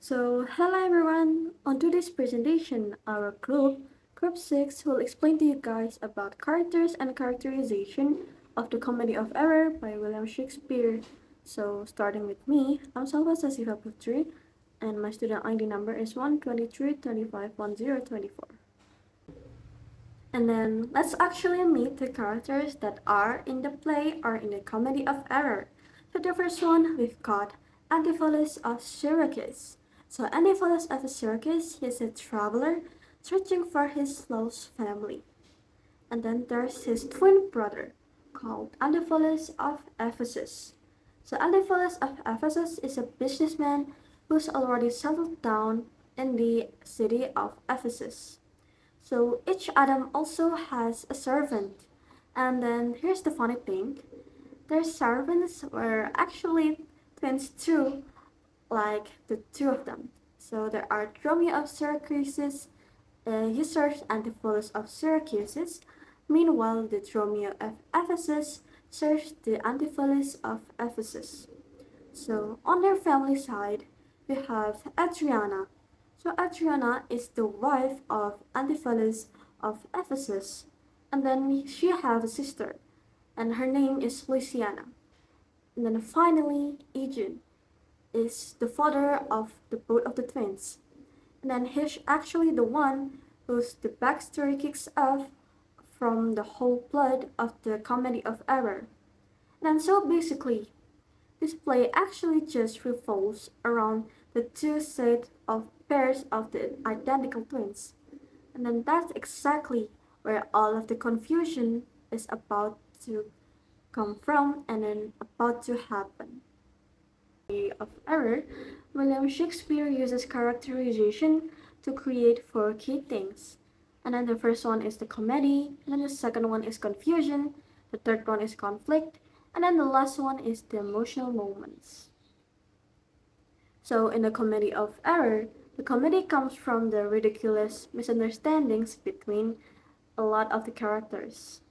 Hello everyone. On today's presentation, our Group 6, will explain to you guys about characters and characterization of the Comedy of Error by William Shakespeare. Starting with me, I'm Salva Sashiva Putri, and my student ID number is 123251024. And then let's actually meet the characters that are in the play or in the Comedy of Error. So the first one, we've got Antipholus of Syracuse. So Antipholus of Syracuse is a traveler searching for his lost family. And then there's his twin brother called Antipholus of Ephesus. So Antipholus of Ephesus is a businessman who's already settled down in the city of Ephesus. So each Adam also has a servant. And then here's the funny thing, their servants were actually twins too, like the two of them. So there are Dromio of Syracuse, he serves Antipholus of Syracuse. Meanwhile, the Dromio of Ephesus serves the Antipholus of Ephesus. So on their family side, we have Adriana. So Adriana is the wife of Antipholus of Ephesus, and then she has a sister, and her name is Luciana. And then finally, Egeon is the father of the both of the twins. And then he's actually the one whose the backstory kicks off from the whole plot of the Comedy of Error. And so basically, this play actually just revolves around the two set of pairs of the identical twins. And then that's exactly where all of the confusion is about to come from and then about to happen. Of error, William Shakespeare uses characterization to create four key things. And then the first one is the comedy, and then the second one is confusion, the third one is conflict, and then the last one is the emotional moments. So in the comedy of error, the comedy comes from the ridiculous misunderstandings between a lot of the characters.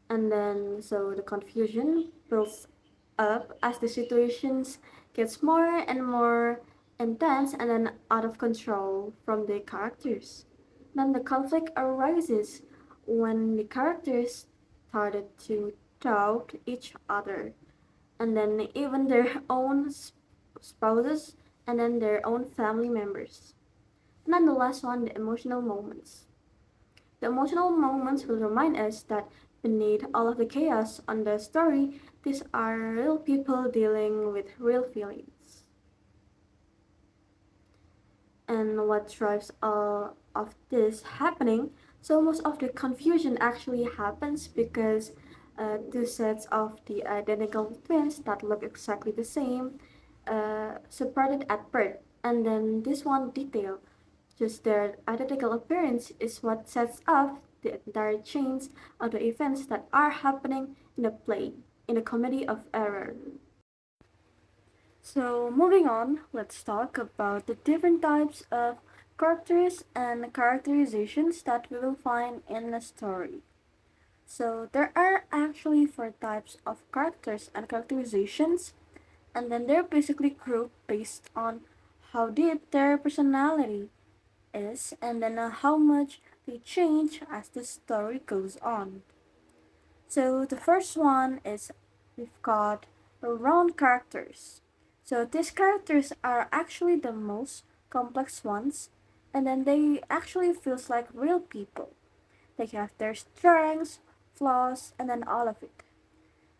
And then so the confusion builds up as the situations gets more and more intense and then out of control from the characters. Then the conflict arises when the characters started to doubt each other, and then even their own spouses and then their own family members. And then the last one, the emotional moments. The emotional moments will remind us that beneath all of the chaos on the story, these are real people dealing with real feelings. And what drives all of this happening? So most of the confusion actually happens because two sets of the identical twins that look exactly the same separated at birth, and then this one detail, just their identical appearance, is what sets off the entire chains of the events that are happening in the play, in the comedy of error. So moving on, let's talk about the different types of characters and characterizations that we will find in a story. So there are actually four types of characters and characterizations, and then they're basically grouped based on how deep their personality is and then how much they change as the story goes on. So the first one is we've got round characters. So these characters are actually the most complex ones, and then they actually feels like real people. They have their strengths, flaws, and then all of it.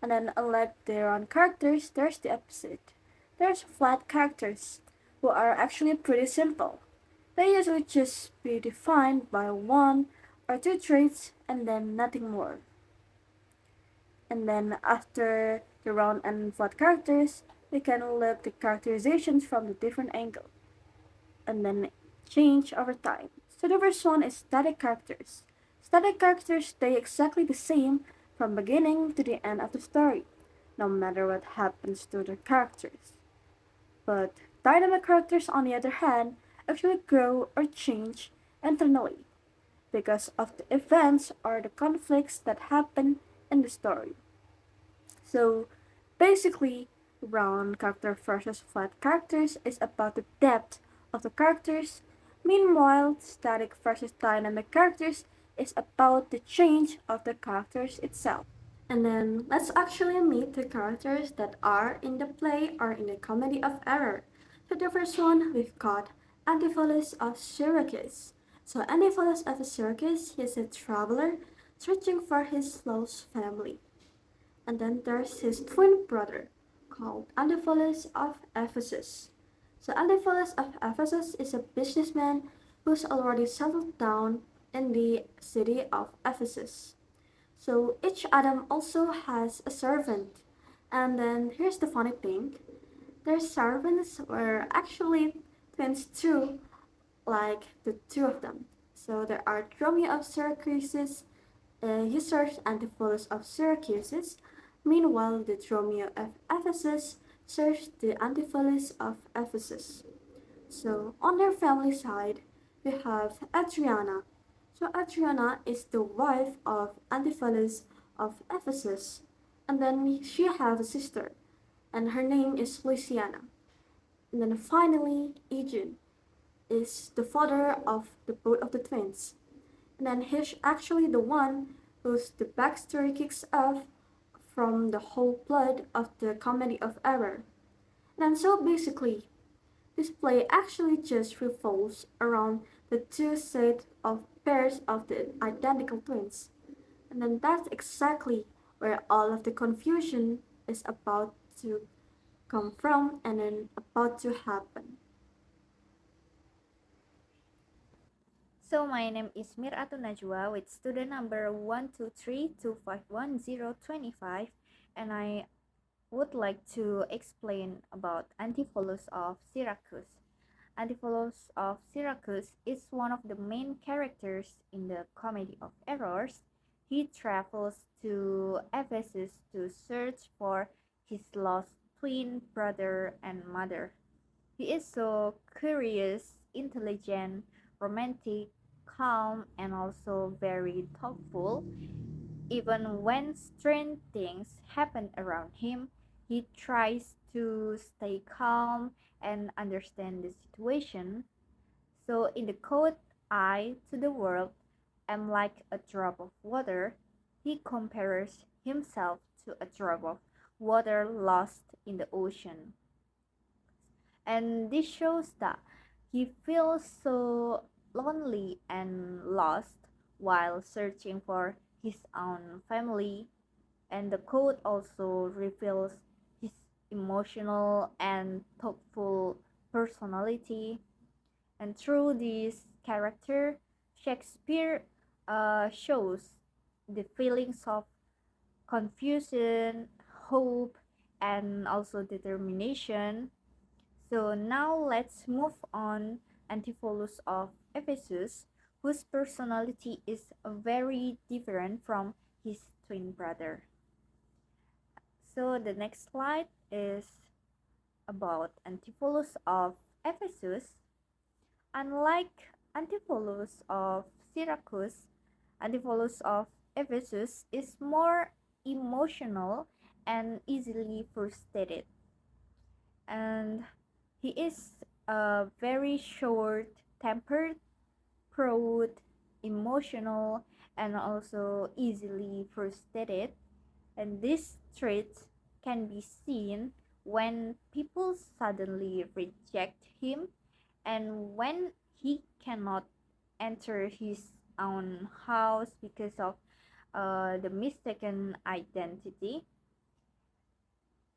And then unlike the round characters, there's the opposite. There's flat characters who are actually pretty simple. They usually just be defined by one or two traits and then nothing more. And then after the round and flat characters, we can look the characterizations from the different angle and then change over time. So the first one is static characters. Static characters stay exactly the same from beginning to the end of the story, no matter what happens to the characters. But dynamic characters, on the other hand, actually grow or change internally because of the events or the conflicts that happen in the story. So basically, Round character versus flat characters is about the depth of the characters. Meanwhile, static versus dynamic characters is about the change of the characters itself. And then let's actually meet the characters that are in the play or in the comedy of error. So the first one we've got Antipholus of Syracuse. So Antipholus of Syracuse is a traveler searching for his lost family. And then there's his twin brother called Antipholus of Ephesus. So Antipholus of Ephesus is a businessman who's already settled down in the city of Ephesus. So each Adam also has a servant. And then here's the funny thing, their servants were actually twins too, like the two of them. So there are Dromio of Syracuse, he serves Antipholus of Syracuse. Meanwhile, the Dromio of Ephesus serves the Antipholus of Ephesus. So on their family side, we have Adriana. So Adriana is the wife of Antipholus of Ephesus, and then she has a sister, and her name is Luciana. And then finally, Egeon is the father of the both of the twins, and then he's actually the one whose the backstory kicks off from the whole plot of the comedy of error. And so basically, this play actually just revolves around the two set of pairs of the identical twins. And then that's exactly where all of the confusion is about to come from and then about to happen. So my name is Mir'atun Najwa with student number 123251025, and I would like to explain about Antipholus of Syracuse. Antipholus of Syracuse is one of the main characters in the Comedy of Errors. He travels to Ephesus to search for his lost twin brother and mother. He is so curious, intelligent, romantic, calm, and also very thoughtful. Even when strange things happen around him, he tries to stay calm and understand the situation. So, in the quote, I to the world am like a drop of water, he compares himself to a drop of water lost in the ocean. And this shows that he feels so lonely and lost while searching for his own family. And the quote also reveals his emotional and thoughtful personality. And through this character, Shakespeare shows the feelings of confusion, hope, and also determination. So now let's move on Antipholus of Ephesus, whose personality is very different from his twin brother. So the next slide is about Antipholus of Ephesus. Unlike Antipholus of Syracuse, Antipholus of Ephesus is more emotional and easily frustrated. And he is very short tempered, proud, emotional, and also easily frustrated. And these traits can be seen when people suddenly reject him and when he cannot enter his own house because of the mistaken identity.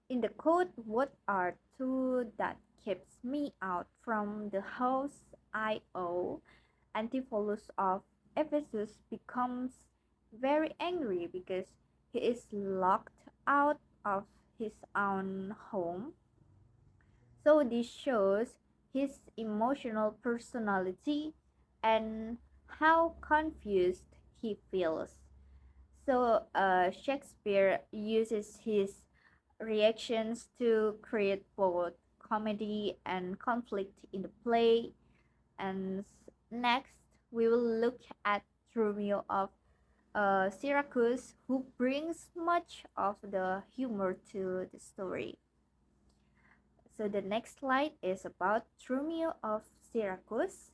In the quote, what are two that keeps me out from the house I owe? Antipholus of Ephesus becomes very angry because he is locked out of his own home. So this shows his emotional personality and how confused he feels. So Shakespeare uses his reactions to create both comedy and conflict in the play. And next, we will look at Dromio of Syracuse, who brings much of the humor to the story. So the next slide is about Dromio of Syracuse.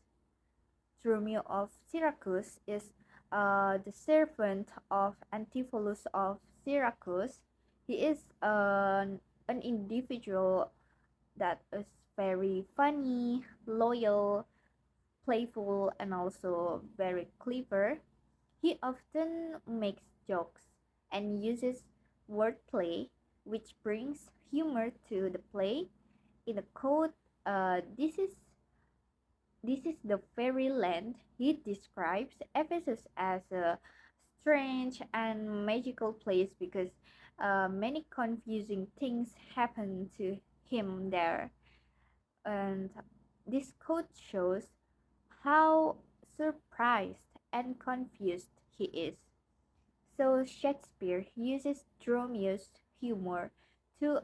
Dromio of Syracuse is the servant of Antipholus of Syracuse. He is an individual that is very funny, loyal, playful, and also very clever. He often makes jokes and uses wordplay, which brings humor to the play. In a quote, this is the fairyland. He describes Ephesus as a strange and magical place because many confusing things happen to him there. And this quote shows how surprised and confused he is. So Shakespeare uses Dromio's humor to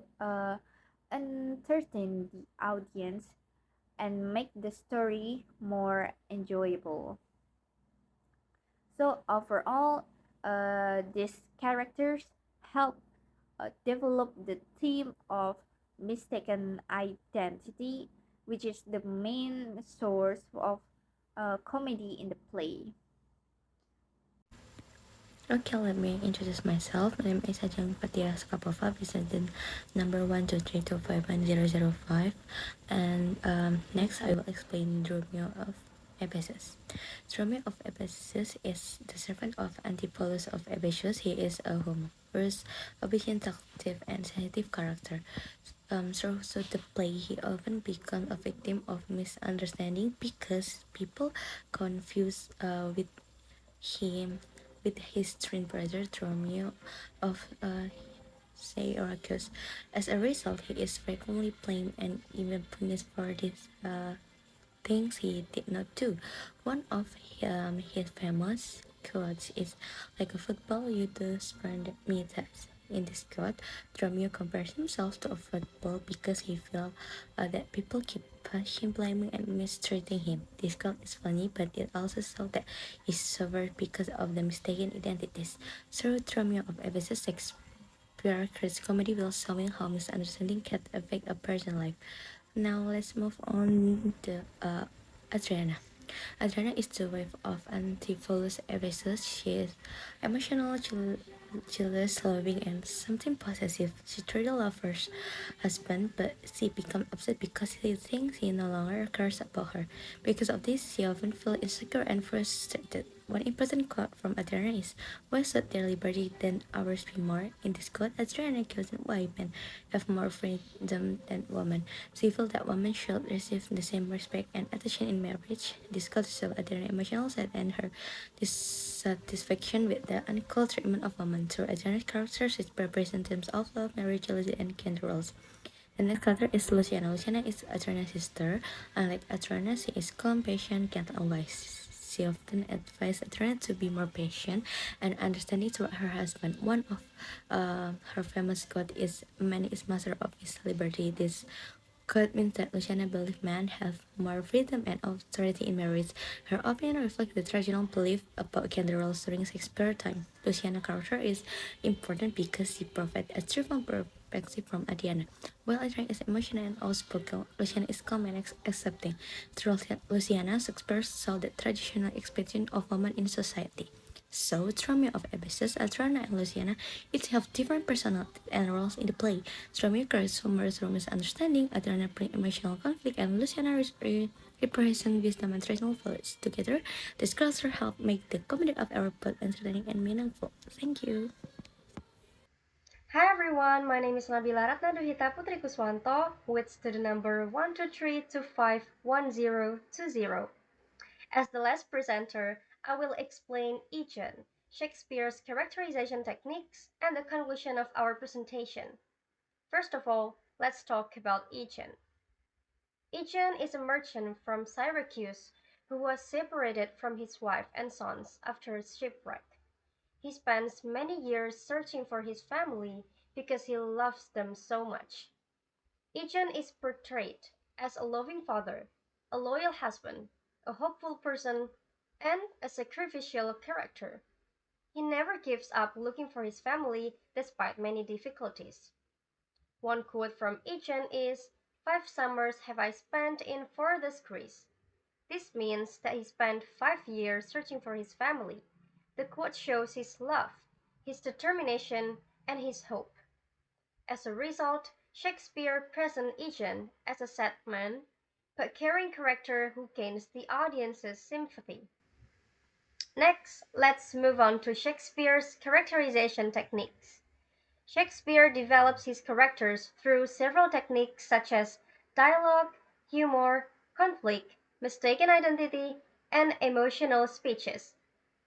entertain the audience and make the story more enjoyable. So overall, these characters help develop the theme of mistaken identity, which is the main source of comedy in the play. Okay, let me introduce myself. My name is Ajeng Fatiha Pova, presented number 123251005. And next, I will explain Dromio of Ephesus. Dromio of Ephesus is the servant of Antipholus of Ephesus. He is a humorous, obedient, talkative, and sensitive character. So the play, he often becomes a victim of misunderstanding because people confuse with him with his twin brother Dromio of Syracuse. As a result, he is frequently blamed and even punished for these things he did not do. One of his famous quotes is, "Like a football, you do spurn me that." In this quote, Dromio compares himself to a football because he feels that people keep pushing, blaming, and mistreating him. This quote is funny, but it also shows that he suffered because of the mistaken identities. Through Dromio of Ephesus, Shakespeare creates comedy while showing how misunderstanding can affect a person's life. Now let's move on to Adriana. Adriana is the wife of Antipholus Ephesus. She is emotional, jealous, loving, and something possessive. She truly loves her husband, but she becomes upset because he thinks he no longer cares about her. Because of this, she often feels insecure and frustrated. One important quote from Adriana is, "Why should their liberty than ours be more?" In this quote, Adriana questions why men have more freedom than women. She feels that women should receive the same respect and attention in marriage. This quote shows Adriana's emotional side and her dissatisfaction with the unequal treatment of women. Through Adriana's characters, it represents themes of love, marriage, jealousy, and gender roles. The next character is Luciana. Luciana is Adriana's sister. Unlike Adriana, she is calm, patient, gentle, and wise. She often advises Adriana to be more patient and understanding toward her husband. One of her famous quote is, "Man is master of his liberty." This quote means that Luciana believes men have more freedom and authority in marriage. Her opinion reflects the traditional belief about gender roles during Shakespeare's time. Luciana's character is important because she provides a truthful perspective from Adriana. While Adriana is emotional and outspoken, Luciana is calm and accepting. Through Luciana, Shakespeare saw the traditional expectation of women in society. So, Dromio of Ephesus, Adriana, and Luciana each have different personalities and roles in the play. Dromio creates humor through misunderstanding, Adriana brings emotional conflict, and Luciana represents wisdom and traditional values. Together, these characters help make the comedy of our both entertaining and meaningful. Thank you. Hi everyone, my name is Nabilah Ratnaduhita Putri Kuswanto with student number 123251020. As the last presenter, I will explain Egeon, Shakespeare's characterization techniques, and the conclusion of our presentation. First of all, let's talk about Egeon. Egeon is a merchant from Syracuse who was separated from his wife and sons after a shipwreck. He spends many years searching for his family because he loves them so much. Egeon is portrayed as a loving father, a loyal husband, a hopeful person, and a sacrificial character. He never gives up looking for his family despite many difficulties. One quote from Egeon is, 5 summers have I spent in furthest Greece. This means that he spent 5 years searching for his family. The quote shows his love, his determination, and his hope. As a result, Shakespeare presents Egeon as a sad man, but caring character who gains the audience's sympathy. Next, let's move on to Shakespeare's characterization techniques. Shakespeare develops his characters through several techniques such as dialogue, humor, conflict, mistaken identity, and emotional speeches.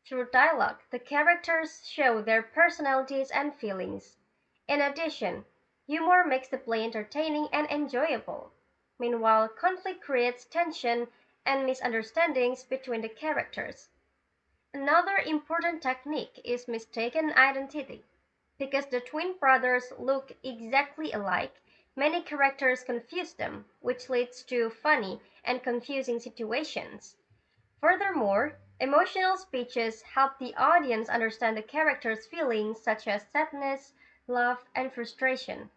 Through dialogue, the characters show their personalities and feelings. In addition, humor makes the play entertaining and enjoyable. Meanwhile, conflict creates tension and misunderstandings between the characters. Another important technique is mistaken identity. Because the twin brothers look exactly alike, many characters confuse them, which leads to funny and confusing situations. Furthermore, emotional speeches help the audience understand the characters' feelings such as sadness, love, and frustration.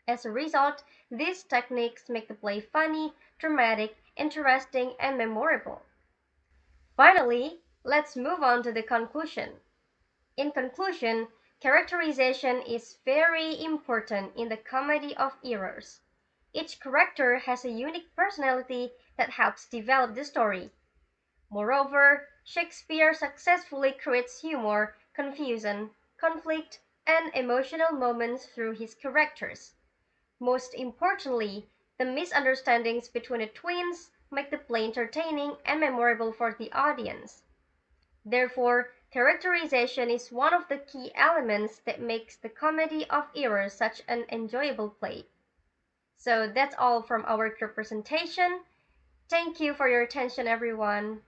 As a result, these techniques make the play funny, dramatic, interesting, and memorable. Finally, let's move on to the conclusion. In conclusion, characterization is very important in the Comedy of Errors. Each character has a unique personality that helps develop the story. Moreover, Shakespeare successfully creates humor, confusion, conflict, and emotional moments through his characters. Most importantly, the misunderstandings between the twins make the play entertaining and memorable for the audience. Therefore, characterization is one of the key elements that makes the Comedy of Errors such an enjoyable play. So that's all from our group presentation. Thank you for your attention, everyone.